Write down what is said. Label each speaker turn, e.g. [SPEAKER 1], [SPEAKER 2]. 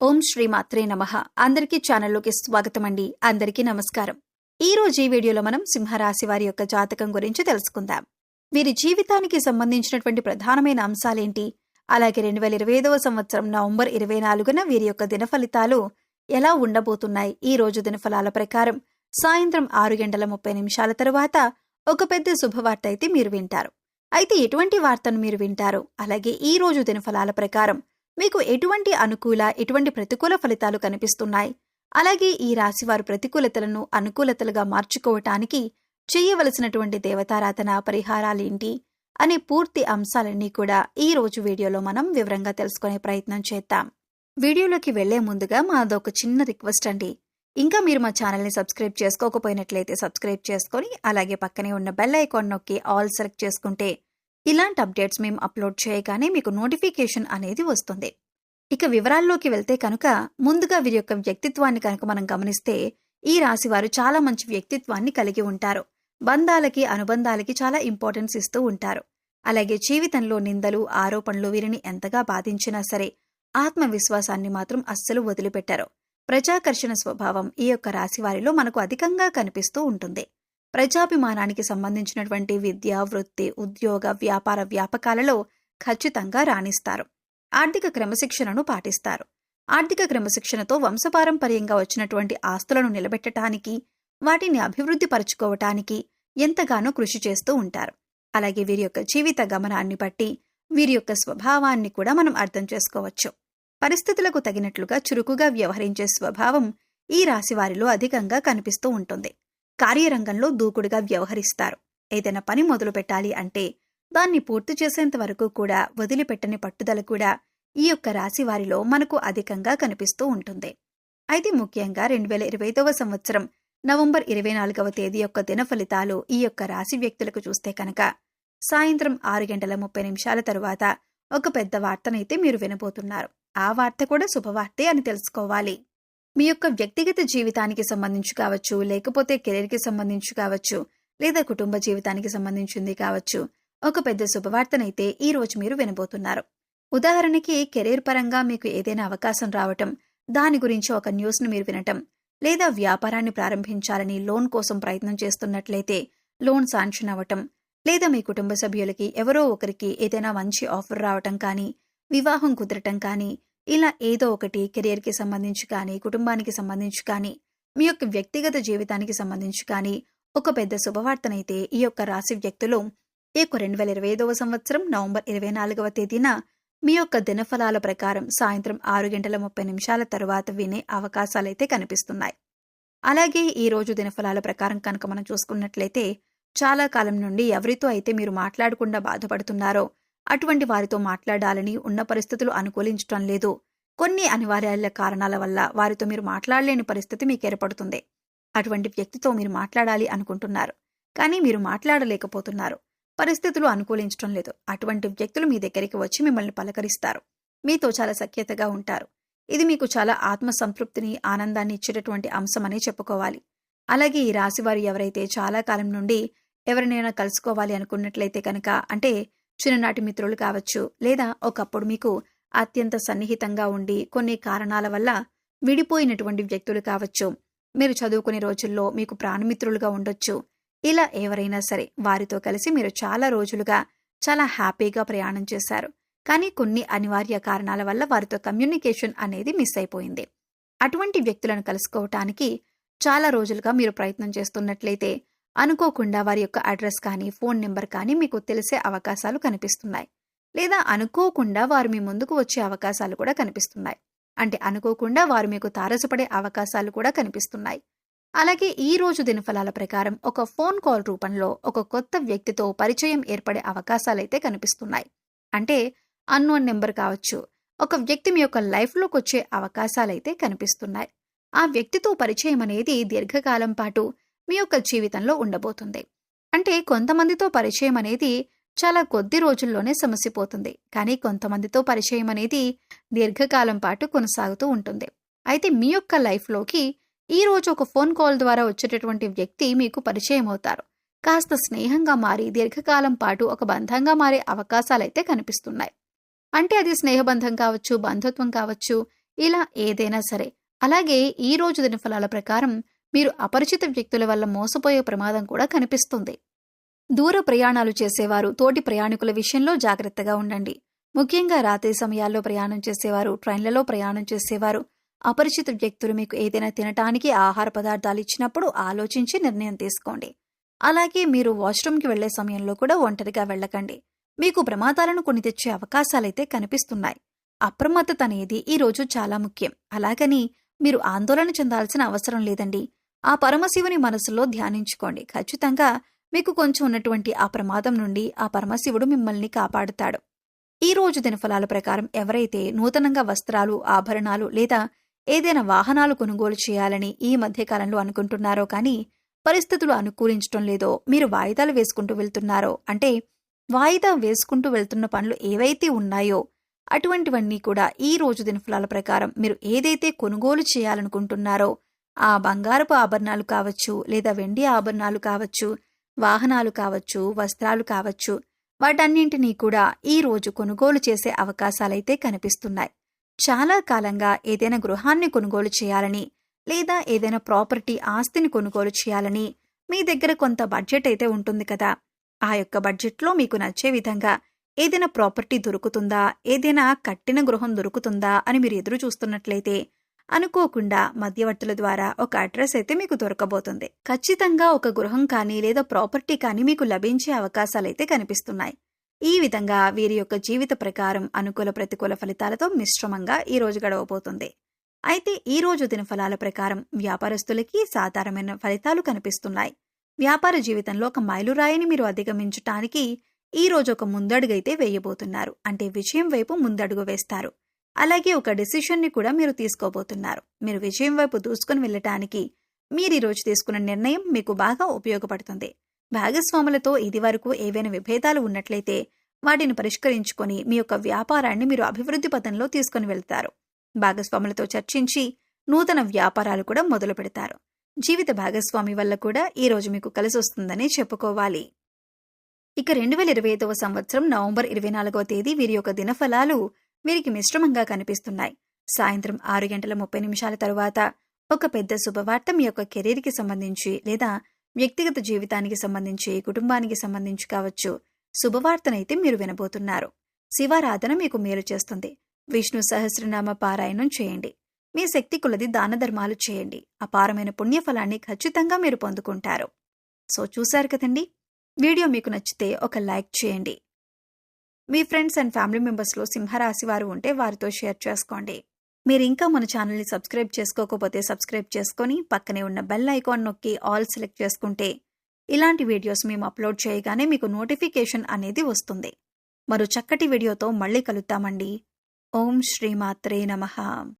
[SPEAKER 1] ఓం శ్రీ మాత్రే నమః. అందరికీ ఛానల్లోకి స్వాగతం అండి. అందరికీ నమస్కారం. ఈ రోజు ఈ వీడియోలో మనం సింహరాశి వారి యొక్క జాతకం గురించి తెలుసుకుందాం. వీరి జీవితానికి సంబంధించినటువంటి ప్రధానమైన అంశాలేంటి, అలాగే 2025వ సంవత్సరం నవంబర్ 24న వీరి యొక్క దిన ఫలితాలు ఎలా ఉండబోతున్నాయి. ఈ రోజు దినఫలాల ప్రకారం సాయంత్రం 6:30 తరువాత ఒక పెద్ద శుభవార్త అయితే మీరు వింటారు. అయితే ఎటువంటి వార్తను మీరు వింటారు, అలాగే ఈ రోజు దినఫలాల ప్రకారం మీకు ఎటువంటి అనుకూల ఎటువంటి ప్రతికూల ఫలితాలు కనిపిస్తున్నాయి, అలాగే ఈ రాశివారు ప్రతికూలతలను అనుకూలతలుగా మార్చుకోవటానికి చేయవలసినటువంటి దేవతారాధన పరిహారాలేంటి అనే పూర్తి అంశాలన్నీ కూడా ఈ రోజు వీడియోలో మనం వివరంగా తెలుసుకునే ప్రయత్నం చేద్దాం. వీడియోలోకి వెళ్లే ముందుగా మాదొక చిన్న రిక్వెస్ట్ అండి. ఇంకా మీరు మా ఛానల్ని సబ్స్క్రైబ్ చేసుకోకపోయినట్లయితే సబ్స్క్రైబ్ చేసుకొని అలాగే పక్కనే ఉన్న బెల్ ఐకాన్ నొక్కి ఆల్ సెలెక్ట్ చేసుకుంటే ఇలాంటి అప్డేట్స్ మేము అప్లోడ్ చేయగానే మీకు నోటిఫికేషన్ అనేది వస్తుంది. ఇక వివరాల్లోకి వెళ్తే కనుక ముందుగా వీరి యొక్క వ్యక్తిత్వాన్ని కనుక మనం గమనిస్తే ఈ రాశివారు చాలా మంచి వ్యక్తిత్వాన్ని కలిగి ఉంటారు. బంధాలకి అనుబంధాలకి చాలా ఇంపార్టెన్స్ ఇస్తూ ఉంటారు. అలాగే జీవితంలో నిందలు ఆరోపణలు వీరిని ఎంతగా బాధించినా సరే ఆత్మవిశ్వాసాన్ని మాత్రం అస్సలు వదిలిపెట్టారు. ప్రజాకర్షణ స్వభావం ఈ యొక్క రాశివారిలో మనకు అధికంగా కనిపిస్తూ ఉంటుంది. ప్రజాభిమానానికి సంబంధించినటువంటి విద్య, వృత్తి, ఉద్యోగ, వ్యాపార వ్యాపకాలలో ఖచ్చితంగా రాణిస్తారు. ఆర్థిక క్రమశిక్షణను పాటిస్తారు. ఆర్థిక క్రమశిక్షణతో వంశపారంపర్యంగా వచ్చినటువంటి ఆస్తులను నిలబెట్టడానికి, వాటిని అభివృద్ధి పరుచుకోవటానికి ఎంతగానో కృషి చేస్తూ ఉంటారు. అలాగే వీరి యొక్క జీవిత గమనాన్ని బట్టి వీరి యొక్క స్వభావాన్ని కూడా మనం అర్థం చేసుకోవచ్చు. పరిస్థితులకు తగినట్లుగా చురుకుగా వ్యవహరించే స్వభావం ఈ రాశివారిలో అధికంగా కనిపిస్తూ ఉంటుంది. కార్యరంగంలో దూకుడుగా వ్యవహరిస్తారు. ఏదైనా పని మొదలు పెట్టాలి అంటే దాన్ని పూర్తి చేసేంత వరకు కూడా వదిలిపెట్టని పట్టుదల కూడా ఈ యొక్క రాశి వారిలో మనకు అధికంగా కనిపిస్తూ ఉంటుంది. అయితే ముఖ్యంగా 2025వ సంవత్సరం నవంబర్ 24వ తేదీ యొక్క దిన ఫలితాలు ఈ యొక్క రాశి వ్యక్తులకు చూస్తే కనుక సాయంత్రం 6:30 తరువాత ఒక పెద్ద వార్తనైతే మీరు వినబోతున్నారు. ఆ వార్త కూడా శుభవార్తే అని తెలుసుకోవాలి. మీ యొక్క వ్యక్తిగత జీవితానికి సంబంధించి కావచ్చు, లేకపోతే కెరీర్కి సంబంధించి కావచ్చు, లేదా కుటుంబ జీవితానికి సంబంధించింది కావచ్చు, ఒక పెద్ద శుభవార్తనైతే ఈ రోజు మీరు వినబోతున్నారు. ఉదాహరణకి కెరీర్ పరంగా మీకు ఏదైనా అవకాశం రావటం, దాని గురించి ఒక న్యూస్ను మీరు వినటం, లేదా వ్యాపారాన్ని ప్రారంభించాలని లోన్ కోసం ప్రయత్నం చేస్తున్నట్లయితే లోన్ శాంక్షన్ అవ్వటం, లేదా మీ కుటుంబ సభ్యులకి ఎవరో ఒకరికి ఏదైనా మంచి ఆఫర్ రావటం కానీ, వివాహం కుదరటం కానీ, ఇలా ఏదో ఒకటి కెరియర్కి సంబంధించి కానీ, కుటుంబానికి సంబంధించి కానీ, మీ యొక్క వ్యక్తిగత జీవితానికి సంబంధించి కానీ ఒక పెద్ద శుభవార్తనైతే ఈ యొక్క రాశి వ్యక్తులు ఈ యొక్క 2025వ సంవత్సరం నవంబర్ 24వ తేదీన మీ యొక్క దినఫలాల ప్రకారం సాయంత్రం 6:30 తరువాత వినే అవకాశాలైతే కనిపిస్తున్నాయి. అలాగే ఈ రోజు దినఫలాల ప్రకారం కనుక మనం చూసుకున్నట్లయితే చాలా కాలం నుండి ఎవరితో అయితే మీరు మాట్లాడకుండా బాధపడుతున్నారో అటువంటి వారితో మాట్లాడాలని ఉన్న పరిస్థితులు అనుకూలించటం లేదు. కొన్ని అనివార్యాల కారణాల వల్ల వారితో మీరు మాట్లాడలేని పరిస్థితి మీకు ఏర్పడుతుంది. అటువంటి వ్యక్తితో మీరు మాట్లాడాలి అనుకుంటున్నారు, కానీ మీరు మాట్లాడలేకపోతున్నారు. పరిస్థితులు అనుకూలించటం లేదు. అటువంటి వ్యక్తులు మీ దగ్గరికి వచ్చి మిమ్మల్ని పలకరిస్తారు. మీతో చాలా సఖ్యతగా ఉంటారు. ఇది మీకు చాలా ఆత్మ సంతృప్తిని, ఆనందాన్ని ఇచ్చేటటువంటి అంశమని చెప్పుకోవాలి. అలాగే ఈ రాశివారు ఎవరైతే చాలా కాలం నుండి ఎవరినైనా కలుసుకోవాలి అనుకున్నట్లయితే కనుక, అంటే చిన్ననాటి మిత్రులు కావచ్చు, లేదా ఒకప్పుడు మీకు అత్యంత సన్నిహితంగా ఉండి కొన్ని కారణాల వల్ల విడిపోయినటువంటి వ్యక్తులు కావచ్చు, మీరు చదువుకునే రోజుల్లో మీకు ప్రాణమిత్రులుగా ఉండొచ్చు. ఇలా ఎవరైనా సరే వారితో కలిసి మీరు చాలా రోజులుగా చాలా హ్యాపీగా ప్రయాణం చేశారు. కానీ కొన్ని అనివార్య కారణాల వల్ల వారితో కమ్యూనికేషన్ అనేది మిస్ అయిపోయింది. అటువంటి వ్యక్తులను కలుసుకోవటానికి చాలా రోజులుగా మీరు ప్రయత్నం చేస్తున్నట్లయితే అనుకోకుండా వారి యొక్క అడ్రస్ కానీ, ఫోన్ నెంబర్ కానీ మీకు తెలిసే అవకాశాలు కనిపిస్తున్నాయి. లేదా అనుకోకుండా వారు మీ ముందుకు వచ్చే అవకాశాలు కూడా కనిపిస్తున్నాయి. అంటే అనుకోకుండా వారు మీకు తారసపడే అవకాశాలు కూడా కనిపిస్తున్నాయి. అలాగే ఈ రోజు దినఫలాల ప్రకారం ఒక ఫోన్ కాల్ రూపంలో ఒక కొత్త వ్యక్తితో పరిచయం ఏర్పడే అవకాశాలైతే కనిపిస్తున్నాయి. అంటే అన్నోన్ నెంబర్ కావచ్చు, ఒక వ్యక్తి మీ యొక్క లైఫ్లోకి వచ్చే అవకాశాలైతే కనిపిస్తున్నాయి. ఆ వ్యక్తితో పరిచయం అనేది దీర్ఘకాలం పాటు మీ యొక్క జీవితంలో ఉండబోతుంది. అంటే కొంతమందితో పరిచయం అనేది చాలా కొద్ది రోజుల్లోనే సమసిపోతుంది, కానీ కొంతమందితో పరిచయం అనేది దీర్ఘకాలం పాటు కొనసాగుతూ ఉంటుంది. అయితే మీ యొక్క లైఫ్లోకి ఈ రోజు ఒక ఫోన్ కాల్ ద్వారా వచ్చేటటువంటి వ్యక్తి మీకు పరిచయం అవుతారు. కాస్త స్నేహంగా మారి దీర్ఘకాలం పాటు ఒక బంధంగా మారే అవకాశాలైతే కనిపిస్తున్నాయి. అంటే అది స్నేహబంధం కావచ్చు, బంధుత్వం కావచ్చు, ఇలా ఏదైనా సరే. అలాగే ఈ రోజు దినఫలాల ప్రకారం మీరు అపరిచిత వ్యక్తుల వల్ల మోసపోయే ప్రమాదం కూడా కనిపిస్తుంది. దూర ప్రయాణాలు చేసేవారు తోటి ప్రయాణికుల విషయంలో జాగ్రత్తగా ఉండండి. ముఖ్యంగా రాత్రి సమయాల్లో ప్రయాణం చేసేవారు, ట్రైన్లలో ప్రయాణం చేసేవారు, అపరిచిత వ్యక్తులు మీకు ఏదైనా తినటానికి ఆహార పదార్థాలు ఇచ్చినప్పుడు ఆలోచించి నిర్ణయం తీసుకోండి. అలాగే మీరు వాష్రూమ్కి వెళ్లే సమయంలో కూడా ఒంటరిగా వెళ్ళకండి. మీకు ప్రమాదాలను కొని తెచ్చే అవకాశాలైతే కనిపిస్తున్నాయి. అప్రమత్తత అనేది ఈ రోజు చాలా ముఖ్యం. అలాగని మీరు ఆందోళన చెందాల్సిన అవసరం లేదండి. ఆ పరమశివుని మనసులో ధ్యానించుకోండి. ఖచ్చితంగా మీకు కొంచెం ఉన్నటువంటి ఆ ప్రమాదం నుండి ఆ పరమశివుడు మిమ్మల్ని కాపాడుతాడు. ఈ రోజు దినఫలాల ప్రకారం ఎవరైతే నూతనంగా వస్త్రాలు, ఆభరణాలు లేదా ఏదైనా వాహనాలు కొనుగోలు చేయాలని ఈ మధ్యకాలంలో అనుకుంటున్నారో కానీ పరిస్థితులు అనుకూలించటం లేదో, మీరు వాయిదాలు వేసుకుంటూ వెళ్తున్నారో, అంటే వాయిదా వేసుకుంటూ వెళ్తున్న పనులు ఏవైతే ఉన్నాయో అటువంటివన్నీ కూడా ఈ రోజు దినఫలాల ప్రకారం మీరు ఏదైతే కొనుగోలు చేయాలనుకుంటున్నారో ఆ బంగారపు ఆభరణాలు కావచ్చు, లేదా వెండి ఆభరణాలు కావచ్చు, వాహనాలు కావచ్చు, వస్త్రాలు కావచ్చు, వాటన్నింటినీ కూడా ఈ రోజు కొనుగోలు చేసే అవకాశాలైతే కనిపిస్తున్నాయి. చాలా కాలంగా ఏదైనా గృహాన్ని కొనుగోలు చేయాలని లేదా ఏదైనా ప్రాపర్టీ ఆస్తిని కొనుగోలు చేయాలని మీ దగ్గర కొంత బడ్జెట్ అయితే ఉంటుంది కదా. ఆ యొక్క బడ్జెట్లో మీకు నచ్చే విధంగా ఏదైనా ప్రాపర్టీ దొరుకుతుందా, ఏదైనా కట్టిన గృహం దొరుకుతుందా అని మీరు ఎదురు చూస్తున్నట్లయితే అనుకోకుండా మధ్యవర్తుల ద్వారా ఒక అడ్రస్ అయితే మీకు దొరకబోతుంది. ఖచ్చితంగా ఒక గృహం కానీ లేదా ప్రాపర్టీ కానీ మీకు లభించే అవకాశాలైతే కనిపిస్తున్నాయి. ఈ విధంగా వీరి యొక్క జీవిత ప్రకారం అనుకూల ప్రతికూల ఫలితాలతో మిశ్రమంగా ఈ రోజు గడవబోతుంది. అయితే ఈ రోజు దినఫలాల ప్రకారం వ్యాపారస్తులకి సాధారణమైన ఫలితాలు కనిపిస్తున్నాయి. వ్యాపార జీవితంలో ఒక మైలురాయిని మీరు అధిగమించటానికి ఈ రోజు ఒక ముందడుగైతే వేయబోతున్నారు. అంటే విజయం వైపు ముందడుగు వేస్తారు. అలాగే ఒక డెసిషన్ని కూడా మీరు తీసుకోబోతున్నారు. మీరు విజయం వైపు దూసుకుని వెళ్ళటానికి మీరు ఈ రోజు తీసుకున్న నిర్ణయం మీకు బాగా ఉపయోగపడుతుంది. భాగస్వాములతో ఇదివరకు ఏవైనా విభేదాలు ఉన్నట్లయితే వాటిని పరిష్కరించుకొని మీ యొక్క వ్యాపారాన్ని మీరు అభివృద్ధి పథంలో తీసుకుని వెళ్తారు. భాగస్వాములతో చర్చించి నూతన వ్యాపారాలు కూడా మొదలు పెడతారు. జీవిత భాగస్వామి వల్ల కూడా ఈ రోజు మీకు కలిసి వస్తుందని చెప్పుకోవాలి. ఇక 2025వ సంవత్సరం నవంబర్ 24వ తేదీ వీరి యొక్క దినఫలాలు వీరికి మిశ్రమంగా కనిపిస్తున్నాయి. సాయంత్రం 6:30 తరువాత ఒక పెద్ద శుభవార్త మీ యొక్క కెరీర్కి సంబంధించి లేదా వ్యక్తిగత జీవితానికి సంబంధించి, కుటుంబానికి సంబంధించి కావచ్చు, శుభవార్తనైతే మీరు వినబోతున్నారు. శివారాధన మీకు మేలు చేస్తుంది. విష్ణు సహస్రనామ పారాయణం చేయండి. మీ శక్తి కొలది దాన ధర్మాలు చేయండి. అపారమైన పుణ్యఫలాన్ని ఖచ్చితంగా మీరు పొందుకుంటారు. సో చూశారు కదండి, వీడియో మీకు నచ్చితే ఒక లైక్ చేయండి. మీ ఫ్రెండ్స్ అండ్ ఫ్యామిలీ మెంబర్స్లో సింహరాశి వారు ఉంటే వారితో షేర్ చేసుకోండి. మీరు ఇంకా మన ఛానల్ని సబ్స్క్రైబ్ చేసుకోకపోతే సబ్స్క్రైబ్ చేసుకొని పక్కనే ఉన్న బెల్ ఐకాన్ నొక్కి ఆల్ సెలెక్ట్ చేసుకుంటే ఇలాంటి వీడియోస్ మేము అప్లోడ్ చేయగానే మీకు నోటిఫికేషన్ అనేది వస్తుంది. మరో చక్కటి వీడియోతో మళ్ళీ కలుద్దామండి. ఓం శ్రీమాత్రే నమః.